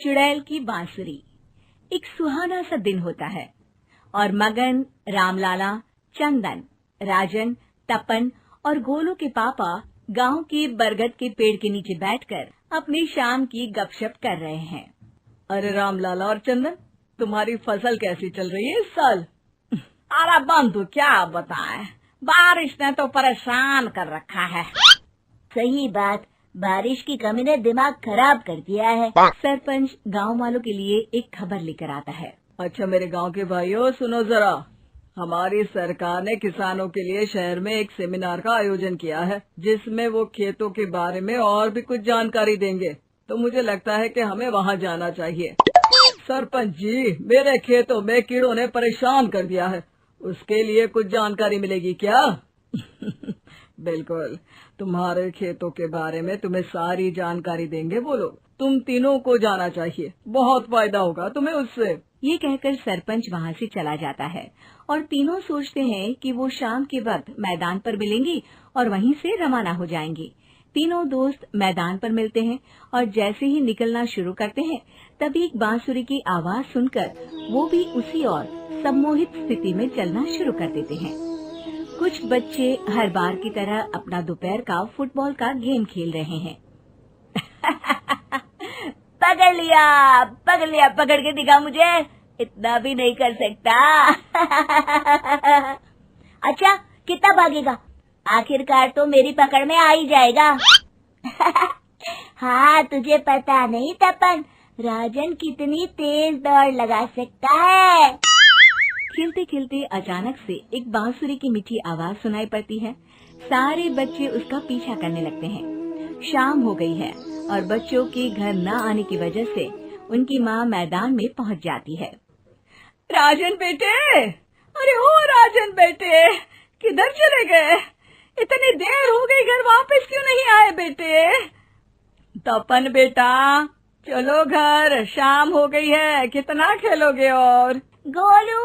चुड़ैल की बांसुरी। एक सुहाना सा दिन होता है और मगन, रामलाला, चंदन, राजन, तपन और गोलू के पापा गांव के बरगद के पेड़ के नीचे बैठकर अपनी शाम की गपशप कर रहे हैं। अरे रामलाला और चंदन, तुम्हारी फसल कैसी चल रही है इस साल? अरे बंधु क्या बताएं, बारिश ने तो परेशान कर रखा है। सही बात, बारिश की कमी ने दिमाग खराब कर दिया है। सरपंच गांव वालों के लिए एक खबर लेकर आता है। अच्छा मेरे गांव के भाइयों, सुनो जरा। हमारी सरकार ने किसानों के लिए शहर में एक सेमिनार का आयोजन किया है, जिसमें वो खेतों के बारे में और भी कुछ जानकारी देंगे। तो मुझे लगता है कि हमें वहां जाना चाहिए। सरपंच जी, मेरे खेतों में कीड़ों ने परेशान कर दिया है, उसके लिए कुछ जानकारी मिलेगी क्या? बिल्कुल, तुम्हारे खेतों के बारे में तुम्हें सारी जानकारी देंगे वो लोग। तुम तीनों को जाना चाहिए, बहुत फायदा होगा तुम्हें उससे। ये कहकर सरपंच वहाँ से चला जाता है और तीनों सोचते हैं कि वो शाम के वक्त मैदान पर मिलेंगे और वहीं से रवाना हो जाएंगे। तीनों दोस्त मैदान पर मिलते हैं और जैसे ही निकलना शुरू करते हैं तभी एक बांसुरी की आवाज सुनकर वो भी उसी ओर सम्मोहित स्थिति में चलना शुरू कर देते हैं। कुछ बच्चे हर बार की तरह अपना दोपहर का फुटबॉल का गेम खेल रहे हैं। पकड़ लिया, पकड़ के दिखा मुझे, इतना भी नहीं कर सकता। अच्छा, कितना भागेगा? आखिरकार तो मेरी पकड़ में आ ही जाएगा। हाँ, तुझे पता नहीं तपन, राजन कितनी तेज दौड़ लगा सकता है। खेलते खेलते अचानक से एक बांसुरी की मीठी आवाज सुनाई पड़ती है। सारे बच्चे उसका पीछा करने लगते हैं। शाम हो गई है और बच्चों के घर न आने की वजह से उनकी माँ मैदान में पहुँच जाती है। राजन बेटे, अरे ओ राजन बेटे, किधर चले गए? इतनी देर हो गई, घर वापस क्यों नहीं आए बेटे? तपन बेटा, चलो घर, शाम हो गई है, कितना खेलोगे? और गोलू,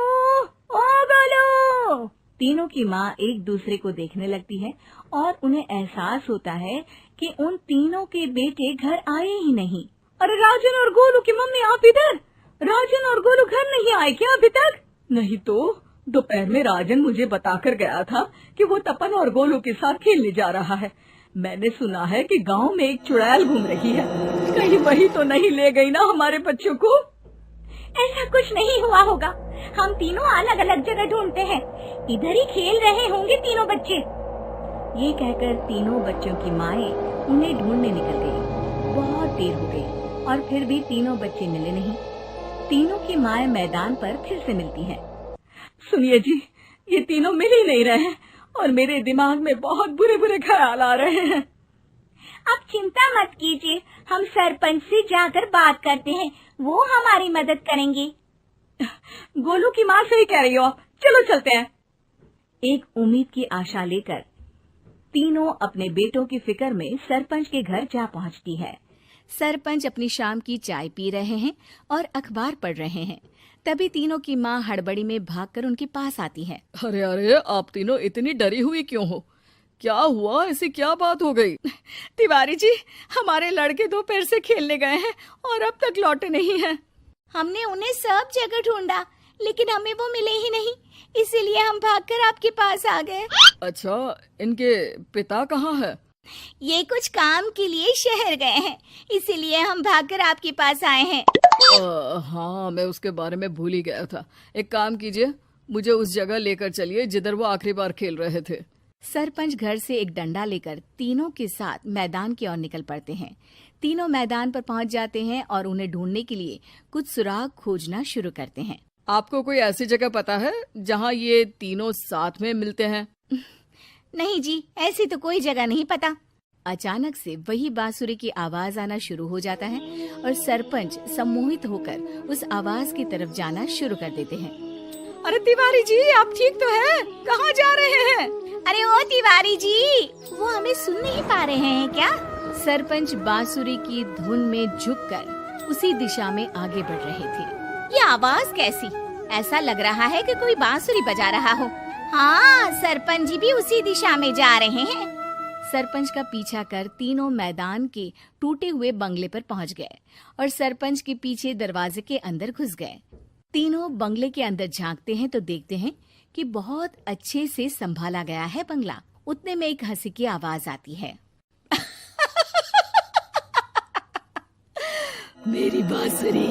ओ गोलू। तीनों की माँ एक दूसरे को देखने लगती है और उन्हें एहसास होता है कि उन तीनों के बेटे घर आए ही नहीं। अरे राजन और गोलू की मम्मी, आप इधर? राजन और गोलू घर नहीं आए क्या अभी तक? नहीं तो दोपहर में राजन मुझे बताकर गया था कि वो तपन और गोलू के साथ खेलने जा रहा है। मैंने सुना है कि गांव में एक चुड़ैल घूम रही है, कहीं वही तो नहीं ले गई ना हमारे बच्चों को? ऐसा कुछ नहीं हुआ होगा, हम तीनों अलग अलग जगह ढूंढते हैं, इधर ही खेल रहे होंगे तीनों बच्चे। ये कहकर तीनों बच्चों की माएं उन्हें ढूंढने निकल गई। बहुत देर हो गई और फिर भी तीनों बच्चे मिले नहीं। तीनों की माएं मैदान पर फिर से मिलती हैं। सुनिए जी, ये तीनों मिल ही नहीं रहे और मेरे दिमाग में बहुत बुरे बुरे ख्याल आ रहे हैं। अब चिंता मत कीजिए, हम सरपंच से जाकर बात करते हैं, वो हमारी मदद करेंगे। गोलू की माँ सही कह रही हो, चलो चलते हैं। एक उम्मीद की आशा लेकर तीनों अपने बेटों की फिक्र में सरपंच के घर जा पहुंचती है। सरपंच अपनी शाम की चाय पी रहे हैं और अखबार पढ़ रहे हैं। तभी तीनों की माँ हड़बड़ी में भागकर उनके पास आती है। अरे अरे, आप तीनों इतनी डरी हुई क्यों हो? क्या हुआ? ऐसी क्या बात हो गई? तिवारी जी, हमारे लड़के दोपहर से खेलने गए हैं और अब तक लौटे नहीं हैं। हमने उन्हें सब जगह ढूंढा, लेकिन हमें वो मिले ही नहीं, इसीलिए हम भागकर आपके पास आ गए। अच्छा, इनके पिता कहाँ है? ये कुछ काम के लिए शहर गए हैं, इसीलिए हम भागकर आपके पास आए हैं। हाँ, मैं उसके बारे में भूल ही गया था। एक काम कीजिए, मुझे उस जगह लेकर चलिए जिधर वो आखिरी बार खेल रहे थे। सरपंच घर से एक डंडा लेकर तीनों के साथ मैदान की ओर निकल पड़ते हैं। तीनों मैदान पर पहुंच जाते हैं और उन्हें ढूंढने के लिए कुछ सुराग खोजना शुरू करते हैं। आपको कोई ऐसी जगह पता है जहाँ ये तीनों साथ में मिलते हैं? नहीं जी, ऐसी तो कोई जगह नहीं पता। अचानक से वही बांसुरी की आवाज आना शुरू हो जाता है और सरपंच सम्मोहित होकर उस आवाज की तरफ जाना शुरू कर देते हैं। अरे तिवारी जी, आप ठीक तो हैं? कहाँ जा रहे हैं? अरे ओ तिवारी जी, वो हमें सुन नहीं पा रहे हैं क्या? सरपंच बांसुरी की धुन में झुककर उसी दिशा में आगे बढ़ रहे थे। ये आवाज कैसी? ऐसा लग रहा है कि कोई बांसुरी बजा रहा हो। हाँ, सरपंच जी भी उसी दिशा में जा रहे हैं। सरपंच का पीछा कर तीनों मैदान के टूटे हुए बंगले पर पहुंच गए और सरपंच के पीछे दरवाजे के अंदर घुस गए। तीनों बंगले के अंदर झांकते हैं तो देखते हैं कि बहुत अच्छे से संभाला गया है बंगला। उतने में एक हंसी की आवाज आती है। मेरी बांसुरी,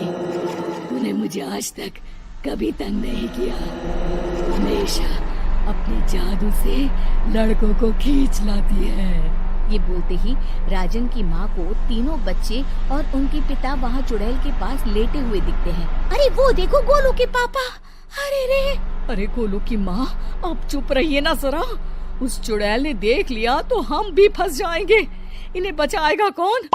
तूने मुझे आज तक कभी तंग नहीं किया। हमेशा अपने जादू से लड़कों को खींच लाती है। ये बोलते ही राजन की माँ को तीनों बच्चे और उनके पिता वहाँ चुड़ैल के पास लेटे हुए दिखते हैं। अरे वो देखो गोलू के पापा। अरे रे। अरे गोलू की माँ, अब चुप रहिए ना जरा। उस चुड़ैल ने देख लिया तो हम भी फंस जाएंगे। इन्हें बचाएगा कौन?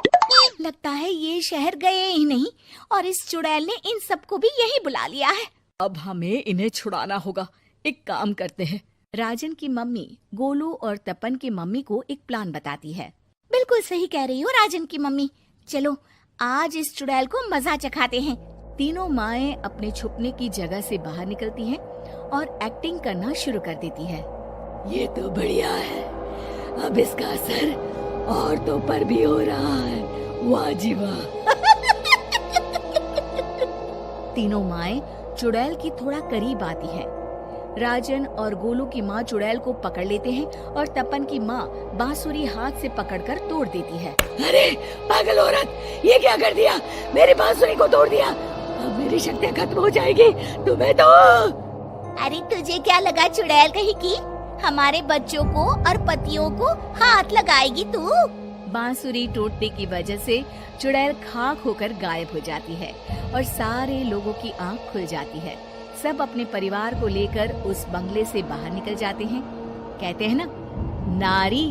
लगता है ये शहर गए ही नहीं और इस चुड़ैल ने इन सबको भी यहीं बुला लिया है। अब हमें इन्हें छुड़ाना होगा। एक काम करते हैं। राजन की मम्मी गोलू और तपन की मम्मी को एक प्लान बताती है। बिल्कुल सही कह रही हो राजन की मम्मी। चलो आज इस चुड़ैल को मजा चखाते हैं। तीनों माएं अपने छुपने की जगह से बाहर निकलती हैं और एक्टिंग करना शुरू कर देती है। ये तो बढ़िया है। अब इसका असर औरतों पर भी हो रहा है। वाह जी वाह। तीनों माएं चुड़ैल की थोड़ा करीब आती हैं। राजन और गोलू की माँ चुड़ैल को पकड़ लेते हैं और तपन की माँ बांसुरी हाथ से पकड़कर तोड़ देती है। अरे पागल औरत, ये क्या कर दिया? मेरी बांसुरी को तोड़ दिया। अब मेरी शक्तियाँ खत्म हो जाएगी। तुम्हें तो अरे तुझे क्या लगा चुड़ैल कहीं की हमारे बच्चों को और पतियों को हाथ लगाएगी तू? बांसुरी टूटने की वजह से चुड़ैल खाक होकर गायब हो जाती है और सारे लोगों की आंख खुल जाती है। सब अपने परिवार को लेकर उस बंगले से बाहर निकल जाते हैं। कहते हैं ना, नारी